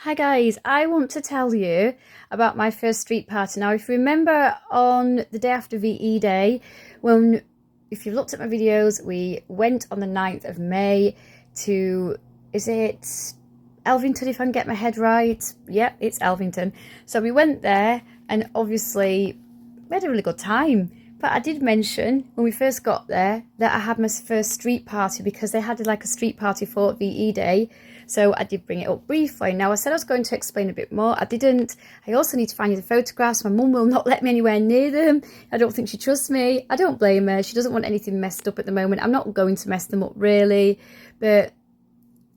Hi guys, I want to tell you about my first street party. Now, if you remember on the day after VE Day, if you've looked at my videos, we went on the 9th of May to, is it Elvington if I can get my head right? Yep, it's Elvington. So we went there and obviously we had a really good time. But I did mention when we first got there that I had my first street party because they had like a street party for VE Day. So I did bring it up briefly. Now, I said I was going to explain a bit more. I didn't. I also need to find you the photographs. My mum will not let me anywhere near them. I don't think she trusts me. I don't blame her. She doesn't want anything messed up at the moment. I'm not going to mess them up really. But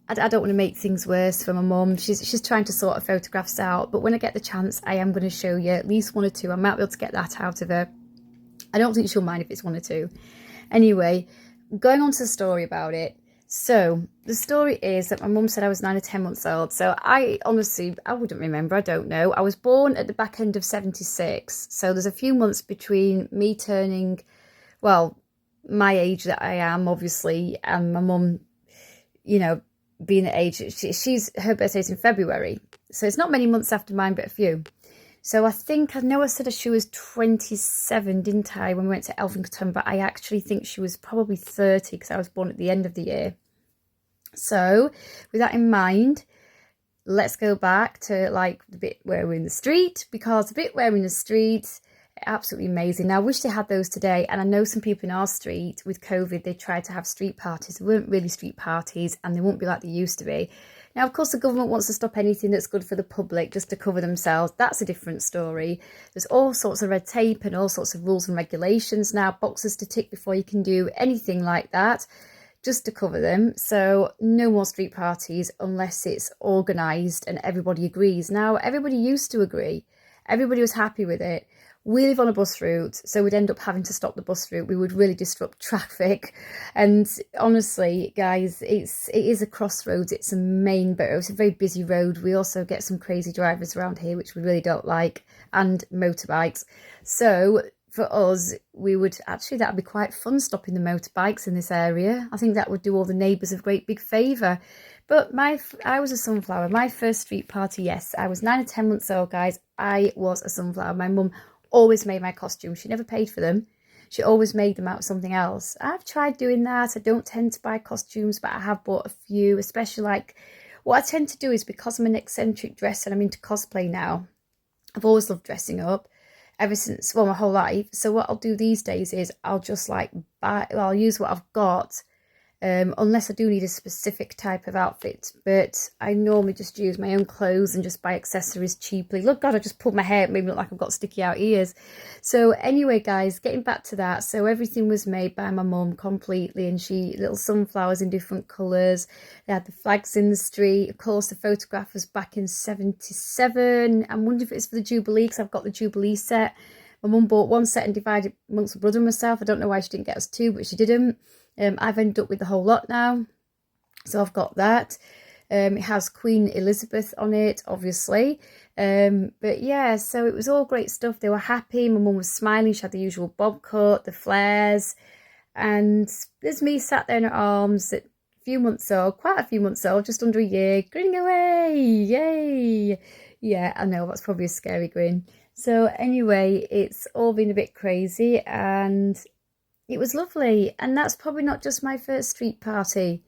I don't want to make things worse for my mum. She's trying to sort her photographs out. But when I get the chance, I am going to show you at least one or two. I might be able to get that out of her. I don't think she'll mind if it's one or two. Anyway, going on to the story about it. So the story is that my mum said I was 9 or 10 months old. So I wouldn't remember. I don't know. I was born at the back end of 76. So there's a few months between me turning, well, my age that I am, obviously, and my mum, being the age. Her birthday's in February. So it's not many months after mine, but a few. So I know I said she was 27, didn't I, when we went to Elvington, but I actually think she was probably 30 because I was born at the end of the year. So with that in mind, let's go back to like the bit where we're in the street, because the bit where we're in the street, absolutely amazing. Now, I wish they had those today, and I know some people in our street with COVID, they tried to have street parties. They weren't really street parties, and they won't be like they used to be. Now, of course, the government wants to stop anything that's good for the public just to cover themselves. That's a different story. There's all sorts of red tape and all sorts of rules and regulations now, boxes to tick before you can do anything like that, just to cover them. So no more street parties unless it's organised and everybody agrees. Now, everybody used to agree. Everybody was happy with it. We live on a bus route, so we'd end up having to stop the bus route. We would really disrupt traffic. And honestly, guys, it is a crossroads. It's a main road. It's a very busy road. We also get some crazy drivers around here, which we really don't like, and motorbikes. So for us, that'd be quite fun, stopping the motorbikes in this area. I think that would do all the neighbours a great big favour. But I was a sunflower. My first street party, yes, I was 9 or 10 months old, guys. I was a sunflower. My mum always made my costumes. She never paid for them. She always made them out of something else. I've tried doing that. I don't tend to buy costumes, but I have bought a few, especially like what I tend to do is, because I'm an eccentric dresser and I'm into cosplay now, I've always loved dressing up ever since, well, my whole life. So what I'll do these days is I'll just I'll use what I've got, unless I do need a specific type of outfit. But I normally just use my own clothes and just buy accessories cheaply. Look, God, I just pulled my hair. It made me look like I've got sticky out ears. So anyway, guys, getting back to that. So everything was made by my mum completely, and little sunflowers in different colours. They had the flags in the street. Of course, the photograph was back in 77. I'm wondering if it's for the Jubilee, because I've got the Jubilee set. My mum bought one set and divided amongst my brother and myself. I don't know why she didn't get us two, but she didn't. I've ended up with the whole lot now, so I've got that. It has Queen Elizabeth on it, obviously. But yeah, so it was all great stuff. They were happy. My mum was smiling. She had the usual bob cut, the flares, and there's me sat there in her arms at quite a few months old, just under a year, grinning away, yay! Yeah, I know, that's probably a scary grin. So anyway, it's all been a bit crazy, and it was lovely. And that's probably not just my first street party.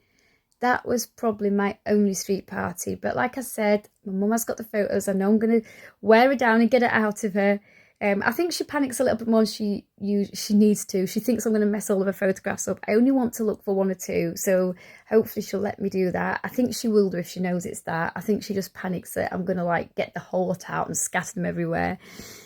That was probably my only street party. But like I said, my mum has got the photos. I know I'm going to wear her down and get it out of her. I think she panics a little bit more than she needs to. She thinks I'm going to mess all of her photographs up. I only want to look for one or two, so hopefully she'll let me do that. I think she will do if she knows it's that. I think she just panics that I'm going to like get the whole lot out and scatter them everywhere.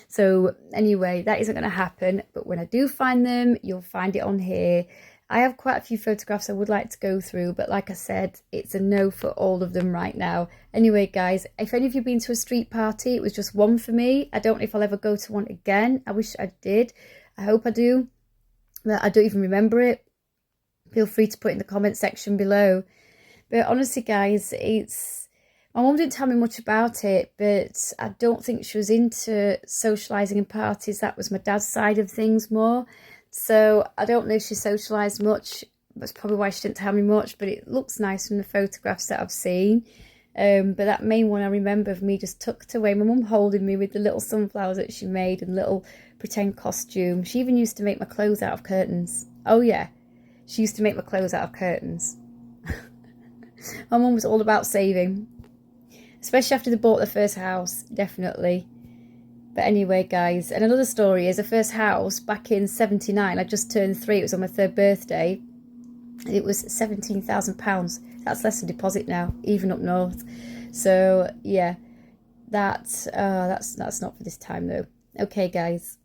So anyway, that isn't going to happen. But when I do find them, you'll find it on here. I have quite a few photographs I would like to go through, but like I said, it's a no for all of them right now. Anyway, guys, if any of you have been to a street party, it was just one for me. I don't know if I'll ever go to one again. I wish I did. I hope I do. But I don't even remember it. Feel free to put in the comment section below. But honestly, guys, my mum didn't tell me much about it, but I don't think she was into socialising in parties. That was my dad's side of things more. So I don't know if she socialised much. That's probably why she didn't tell me much, but it looks nice from the photographs that I've seen. But that main one I remember of me just tucked away, my mum holding me with the little sunflowers that she made and little pretend costume. She even used to make my clothes out of curtains. Oh yeah, she used to make my clothes out of curtains. My mum was all about saving, especially after they bought their first house, definitely. But anyway, guys, and another story is the first house back in '79. I just turned 3. It was on my 3rd birthday. It was £17,000. That's less than deposit now, even up north. So yeah, that's not for this time though. Okay, guys.